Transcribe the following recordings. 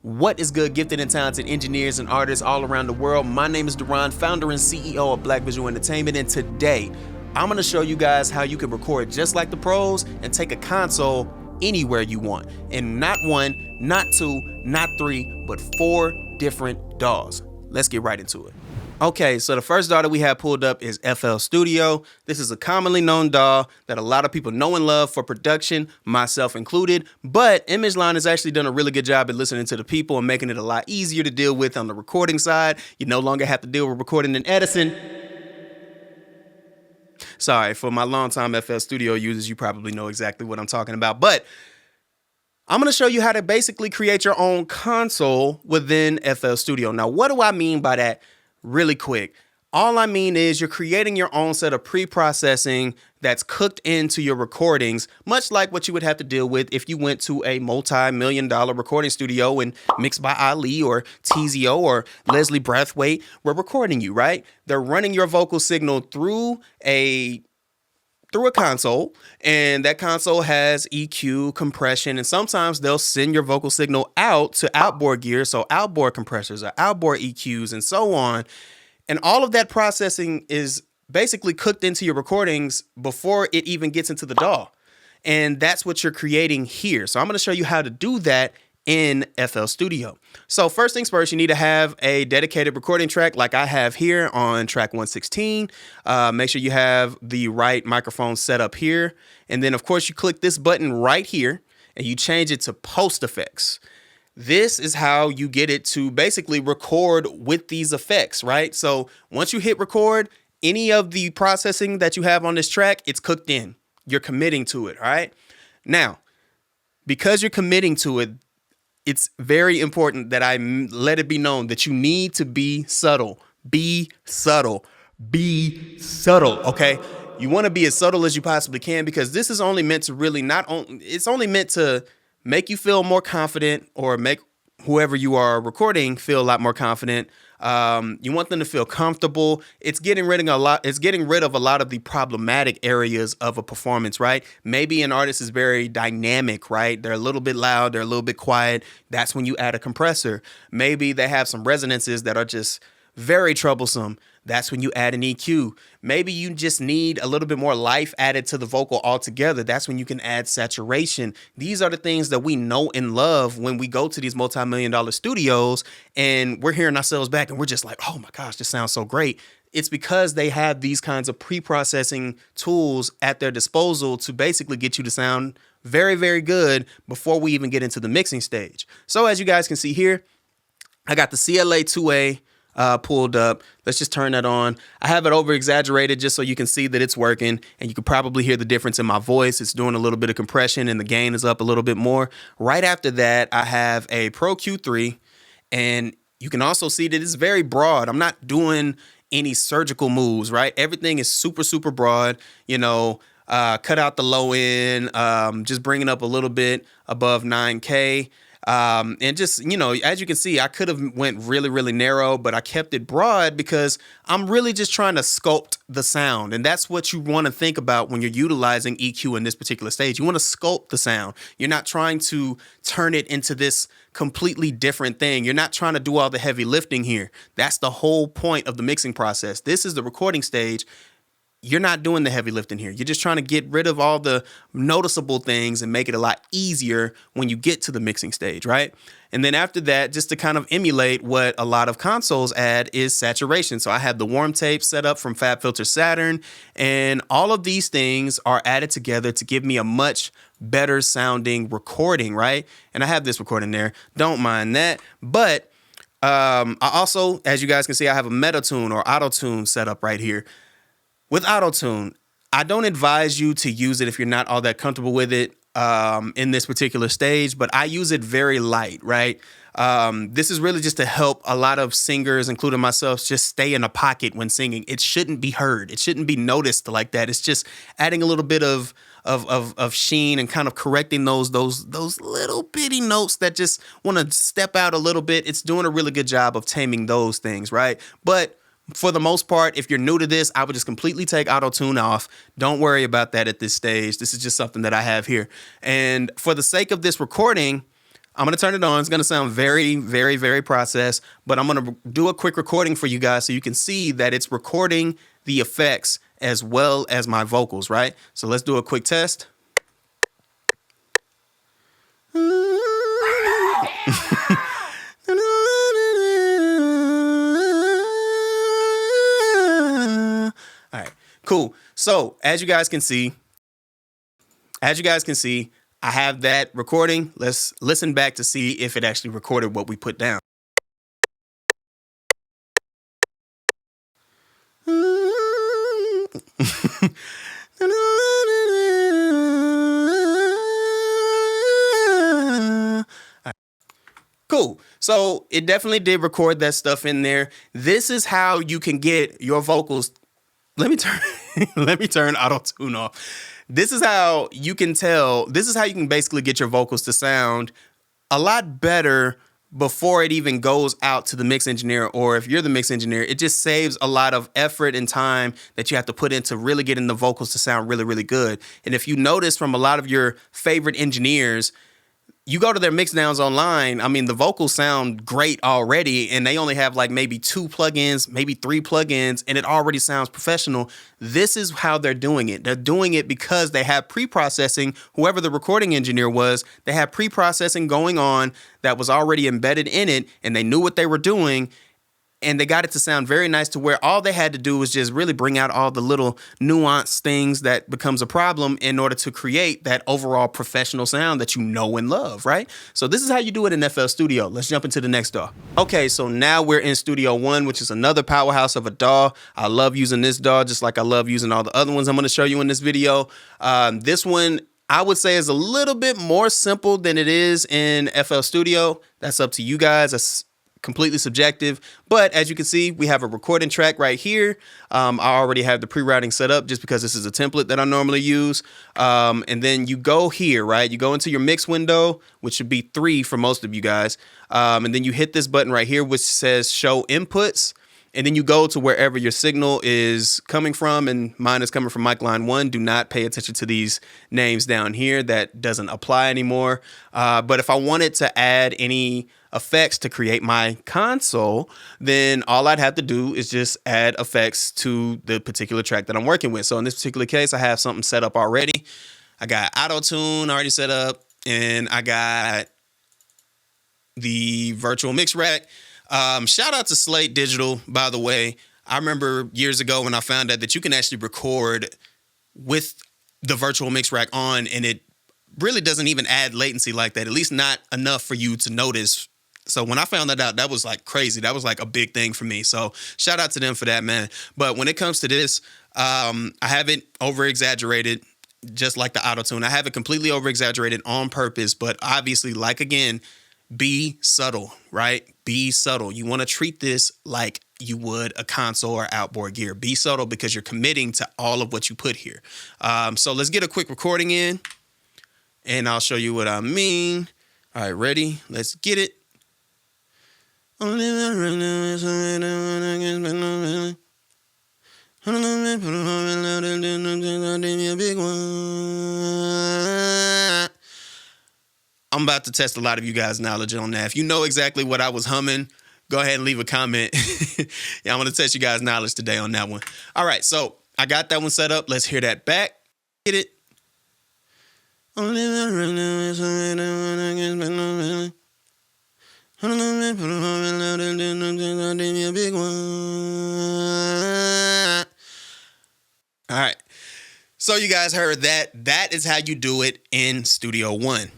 What is good, gifted and talented engineers and artists all around the world? My name is Deron, founder and CEO of Black Visual Entertainment, and today I'm gonna show you guys how you can record just like the pros and take a console anywhere you want. And not one, not two, not three, but 4 different DAWs. Let's get right into it. Okay, so the first DAW that we have pulled up is FL Studio. This is a commonly known DAW that a lot of people know and love for production, myself included, but ImageLine has actually done a really good job at listening to the people and making it a lot easier to deal with on the recording side. You no longer have to deal with recording and editing. Sorry, for my longtime FL Studio users, you probably know exactly what I'm talking about, but I'm gonna show you how to basically create your own console within FL Studio. Now, what do I mean by that? Really quick. All I mean is you're creating your own set of pre-processing that's cooked into your recordings, much like what you would have to deal with if you went to a multi-million-dollar recording studio and Mixed by Ali or TZO or Leslie Brathwaite were recording you, right? They're running your vocal signal through a console, and that console has EQ, compression, and sometimes they'll send your vocal signal out to outboard gear, so outboard compressors or outboard EQs and so on. And all of that processing is basically cooked into your recordings before it even gets into the DAW. And that's what you're creating here. So I'm going to show you how to do that in FL Studio. So first things first, you need to have a dedicated recording track like I have here on track 116. Make sure you have the right microphone set up here. And then of course you click this button right here and you change it to post effects. This is how you get it to basically record with these effects, right? So once you hit record, any of the processing that you have on this track, it's cooked in. You're committing to it, all right? Now, because you're committing to it, it's very important that I let it be known that you need to be subtle. Be subtle. Be subtle, okay? You want to be as subtle as you possibly can because this is only meant to really it's only meant to make you feel more confident or make whoever you are recording feel a lot more confident. You want them to feel comfortable. It's getting rid of a lot of the problematic areas of a performance, right? Maybe an artist is very dynamic, right? They're a little bit loud, they're a little bit quiet. That's when you add a compressor. Maybe they have some resonances that are just very troublesome. That's when you add an EQ. Maybe you just need a little bit more life added to the vocal altogether. That's when you can add saturation. These are the things that we know and love when we go to these multi-million-dollar studios and we're hearing ourselves back and we're just like, oh my gosh, this sounds so great. It's because they have these kinds of pre-processing tools at their disposal to basically get you to sound very, very good before we even get into the mixing stage. So as you guys can see here, I got the CLA 2A pulled up. Let's just turn that on. I have it over exaggerated just so you can see that it's working and you can probably hear the difference in my voice. It's doing a little bit of compression and the gain is up a little bit more. Right after that, I have a Pro Q3 and you can also see that it's very broad. I'm not doing any surgical moves, right? Everything is super, super broad, cut out the low end, just bring it up a little bit above 9K. And just, as you can see, I could have went really, really narrow, but I kept it broad because I'm really just trying to sculpt the sound. And that's what you want to think about when you're utilizing EQ in this particular stage. You want to sculpt the sound. You're not trying to turn it into this completely different thing. You're not trying to do all the heavy lifting here. That's the whole point of the mixing process. This is the recording stage. You're not doing the heavy lifting here. You're just trying to get rid of all the noticeable things and make it a lot easier when you get to the mixing stage, right? And then after that, just to kind of emulate what a lot of consoles add is saturation. So I have the warm tape set up from FabFilter Saturn, and all of these things are added together to give me a much better sounding recording, right? And I have this recording there. Don't mind that. But I also, as you guys can see, I have a Metatune or Auto-Tune set up right here. With Auto-Tune, I don't advise you to use it if you're not all that comfortable with it in this particular stage, but I use it very light, right? This is really just to help a lot of singers, including myself, just stay in a pocket when singing. It shouldn't be heard. It shouldn't be noticed like that. It's just adding a little bit of sheen and kind of correcting those little bitty notes that just want to step out a little bit. It's doing a really good job of taming those things, right? But for the most part, if you're new to this, I would just completely take Auto-Tune off. Don't worry about that at this stage. This is just something that I have here. And for the sake of this recording, I'm going to turn it on. It's going to sound very, very, very processed, but I'm going to do a quick recording for you guys so you can see that it's recording the effects as well as my vocals, right? So let's do a quick test. All right, cool. So as you guys can see, I have that recording. Let's listen back to see if it actually recorded what we put down. Cool. So it definitely did record that stuff in there. This is how you can get your vocals. Let me turn auto-tune off. This is how you can tell. This is how you can basically get your vocals to sound a lot better before it even goes out to the mix engineer, or if you're the mix engineer, it just saves a lot of effort and time that you have to put into really getting the vocals to sound really, really good. And if you notice from a lot of your favorite engineers, you go to their mix downs online, I mean, the vocals sound great already, and they only have like maybe 2 plugins, maybe 3 plugins, and it already sounds professional. This is how they're doing it. They're doing it because they have pre-processing. Whoever the recording engineer was, they had pre-processing going on that was already embedded in it, and they knew what they were doing. And they got it to sound very nice to where all they had to do was just really bring out all the little nuanced things that becomes a problem in order to create that overall professional sound that you know and love, right? So this is how you do it in FL Studio. Let's jump into the next DAW. Okay, so now we're in Studio One, which is another powerhouse of a DAW. I love using this DAW just like I love using all the other ones I'm going to show you in this video. This one, I would say, is a little bit more simple than it is in FL Studio. That's up to you guys. That's completely subjective, but as you can see, we have a recording track right here. I already have the pre-routing set up just because this is a template that I normally use. And then you go here, right? You go into your mix window, which should be 3 for most of you guys. And then you hit this button right here, which says show inputs. And then you go to wherever your signal is coming from, and mine is coming from mic line 1. Do not pay attention to these names down here. That doesn't apply anymore. But if I wanted to add any effects to create my console, then all I'd have to do is just add effects to the particular track that I'm working with. So in this particular case, I have something set up already. I got auto-tune already set up, and I got the virtual mix rack. Shout out to Slate Digital, by the way. I remember years ago when I found out that you can actually record with the virtual mix rack on, and it really doesn't even add latency like that, at least not enough for you to notice. So when I found that out, that was like crazy. That was like a big thing for me. So shout out to them for that, man. But when it comes to this, I have it over-exaggerated, just like the auto-tune. I have it completely over-exaggerated on purpose, but obviously, like again, be subtle, right? Be subtle. You want to treat this like you would a console or outboard gear. Be subtle because you're committing to all of what you put here. So let's get a quick recording in, and I'll show you what I mean. All right, ready? Let's get it. I'm about to test a lot of you guys' knowledge on that. If you know exactly what I was humming, go ahead and leave a comment. Yeah, I'm going to test you guys' knowledge today on that one. All right, so I got that one set up. Let's hear that back. Get it. All right. So you guys heard that. That is how you do it in Studio One.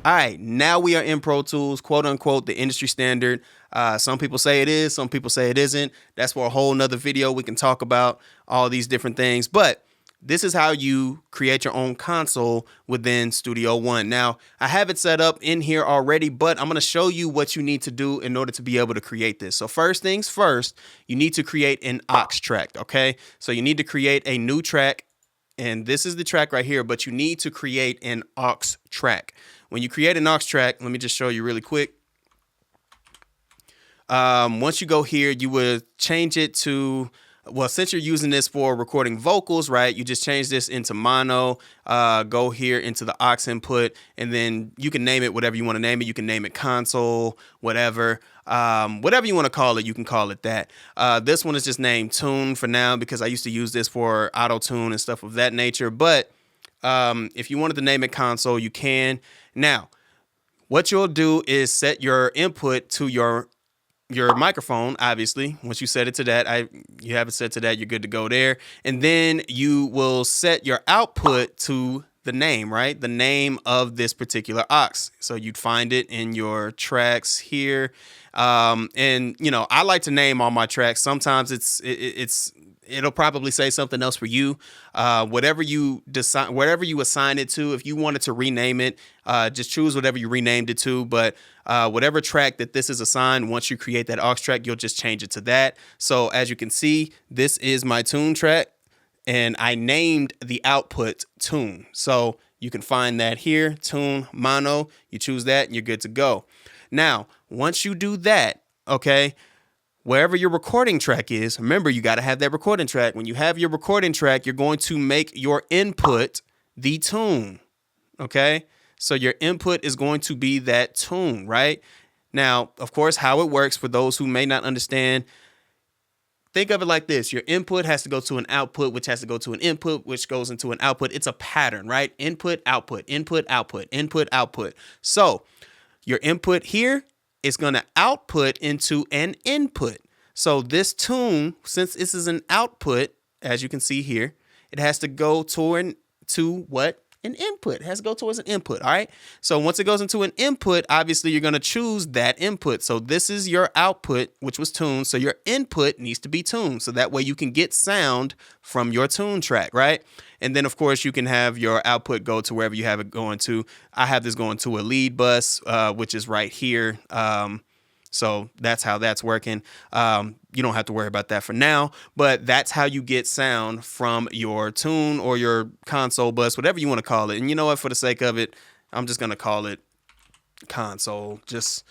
All right, now we are in Pro Tools, quote unquote, the industry standard. Some people say it is, some people say it isn't. That's for a whole nother video. We can talk about all these different things, but this is how you create your own console within Studio One. Now, I have it set up in here already, but I'm going to show you what you need to do in order to be able to create this. So first things first, you need to create an aux track, okay? So you need to create a new track, and this is the track right here, but you need to create an aux track. When you create an aux track, let me just show you really quick. Once you go here, you would change it to well, since you're using this for recording vocals, right, you just change this into mono, go here into the aux input, and then you can name it whatever you want to name it. You can name it console, whatever. Whatever you want to call it, you can call it that. This one is just named tune for now because I used to use this for auto tune and stuff of that nature. But if you wanted to name it console, you can. Now, what you'll do is set your input to your microphone. Obviously, once you set it to that, you have it set to that, you're good to go there. And then you will set your output to the name, right? The name of this particular aux. So you'd find it in your tracks here. And you know, I like to name all my tracks. Sometimes it'll probably say something else for you. Whatever you decide, whatever you assign it to, if you wanted to rename it, just choose whatever you renamed it to. But whatever track that this is assigned, once you create that aux track, you'll just change it to that. So as you can see, this is my tune track, and I named the output tune. So you can find that here, tune mono. You choose that, and you're good to go. Now, once you do that, okay, wherever your recording track is, remember, you got to have that recording track. When you have your recording track, you're going to make your input the tune, okay? So your input is going to be that tune, right? Now, of course, how it works for those who may not understand, think of it like this. Your input has to go to an output, which has to go to an input, which goes into an output. It's a pattern, right? Input, output, input, output, input, output. So your input here is going to output into an input. So this tune, since this is an output, as you can see here, it has to go to what? An input. It has to go towards an input, all right? So once it goes into an input, obviously you're going to choose that input. So this is your output, which was tuned. So your input needs to be tuned. So that way you can get sound from your tune track, right? And then, of course, you can have your output go to wherever you have it going to. I have this going to a lead bus, which is right here. So that's how that's working. You don't have to worry about that for now, but that's how you get sound from your tune or your console bus, whatever you want to call it. And you know what, for the sake of it, I'm just going to call it console, just,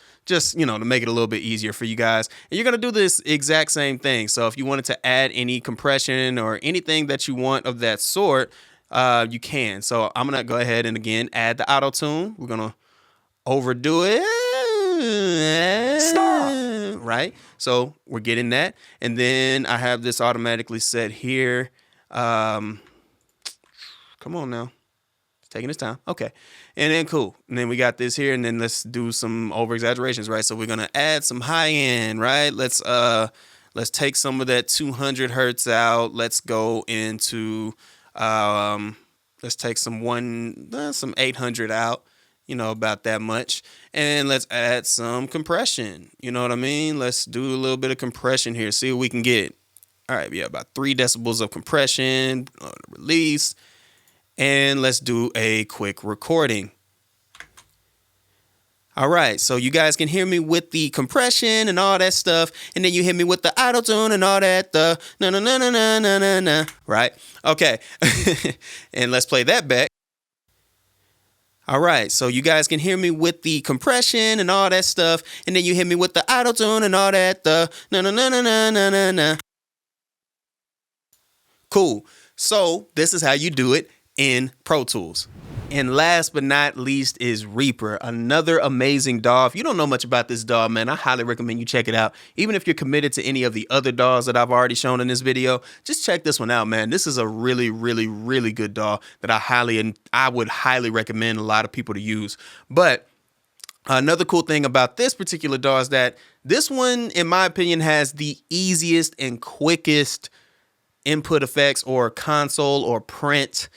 you know, to make it a little bit easier for you guys. And you're going to do this exact same thing. So if you wanted to add any compression or anything that you want of that sort, you can. So I'm going to go ahead and again, add the auto tune. We're going to overdo it. Stop. Right? So we're getting that. And then I have this automatically set here. Come on now. It's taking its time. Okay. And then cool. And then we got this here. And then let's do some over exaggerations, right? So we're going to add some high end, right? Let's take some of that 200 hertz out. Let's go into, let's take some 800 out. You know, about that much. And let's add some compression. You know what I mean? Let's do a little bit of compression here. See what we can get. All right, yeah, about 3 decibels of compression, release. And let's do a quick recording. All right, so you guys can hear me with the compression and all that stuff. And then you hear me with the auto-tune and all that, the na-na-na-na-na-na-na, right? Okay, and let's play that back. All right, so you guys can hear me with the compression and all that stuff, and then you hear me with the auto-tune and all that, the na-na-na-na-na-na-na. Cool. So this is how you do it in Pro Tools. And last but not least is Reaper, another amazing DAW. If you don't know much about this DAW, man, I highly recommend you check it out. Even if you're committed to any of the other DAWs that I've already shown in this video, just check this one out, man. This is a really, really, really good DAW that I would highly recommend a lot of people to use. But another cool thing about this particular DAW is that this one, in my opinion, has the easiest and quickest input effects or console or print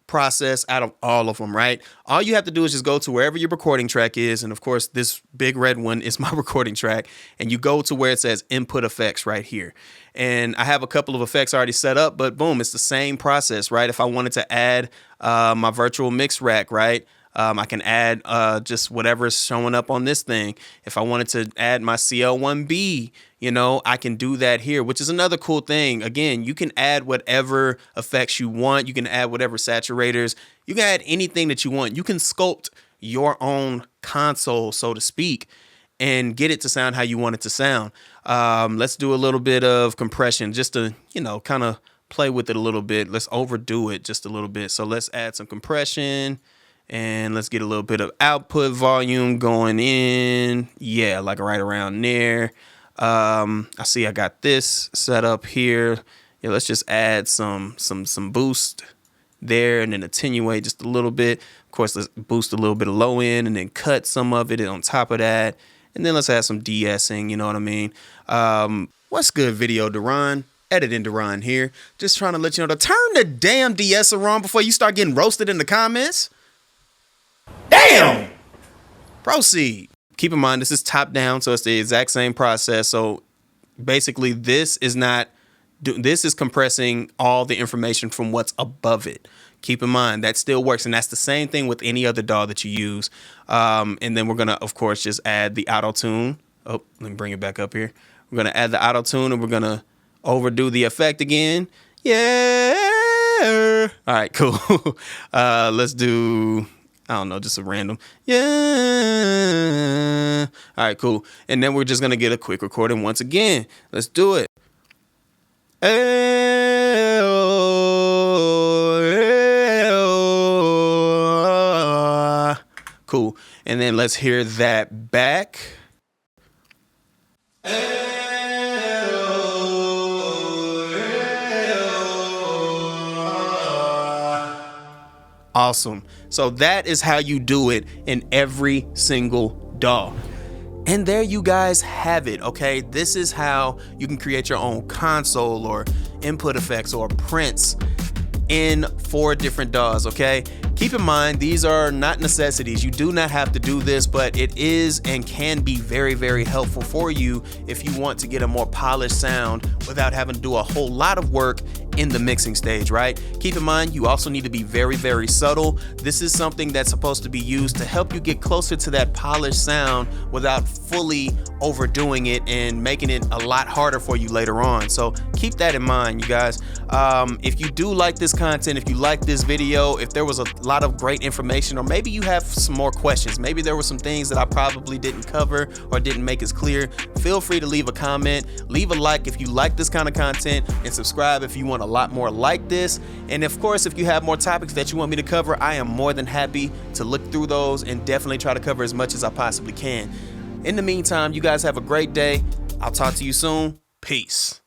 process out of all of them, right? All you have to do is just go to wherever your recording track is. And of course, this big red one is my recording track. And you go to where it says input effects right here. And I have a couple of effects already set up, but boom, it's the same process, right? If I wanted to add my virtual mix rack, right? I can add just whatever's showing up on this thing. If I wanted to add my CL1B, you know, I can do that here, which is another cool thing. Again, you can add whatever effects you want. You can add whatever saturators. You can add anything that you want. You can sculpt your own console, so to speak. and get it to sound how you want it to sound. Let's do a little bit of compression just to, kind of play with it a little bit. Let's overdo it just a little bit. So let's add some compression and let's get a little bit of output volume going in. Yeah, like right around there. I see I got this set up here. Yeah, let's just add some boost there and then attenuate just a little bit. Of course, let's boost a little bit of low end and then cut some of it on top of that. And then let's add some de-essing, you know what I mean? What's good, video Deron? Editing Deron here. Just trying to let you know to turn the damn de-esser on before you start getting roasted in the comments. Damn! Proceed. Keep in mind, this is top down, so it's the exact same process. So basically, this is compressing all the information from what's above it. Keep in mind, that still works, and that's the same thing with any other DAW that you use. And then we're going to, of course, just add the auto-tune. Oh, let me bring it back up here. We're going to add the auto-tune, and we're going to overdo the effect again. Yeah! All right, cool. Let's do, I don't know, just a random. Yeah! All right, cool. And then we're just going to get a quick recording once again. Let's do it. Cool. And then let's hear that back. Awesome. So that is how you do it in every single DAW. And there you guys have it, okay? This is how you can create your own console or input effects or prints in 4 different DAWs, okay? Keep in mind, these are not necessities. You do not have to do this, but it is and can be very, very helpful for you if you want to get a more polished sound without having to do a whole lot of work in the mixing stage, right? Keep in mind, you also need to be very, very subtle. This is something that's supposed to be used to help you get closer to that polished sound without fully overdoing it and making it a lot harder for you later on. So keep that in mind, you guys. If you do like this content, if you like this video, if there was a lot of great information, or maybe you have some more questions, maybe there were some things that I probably didn't cover or didn't make as clear, feel free to leave a comment, leave a like if you like this kind of content, and subscribe if you want a lot more like this. And of course, if you have more topics that you want me to cover, I am more than happy to look through those and definitely try to cover as much as I possibly can. In the meantime, you guys have a great day. I'll talk to you soon. Peace.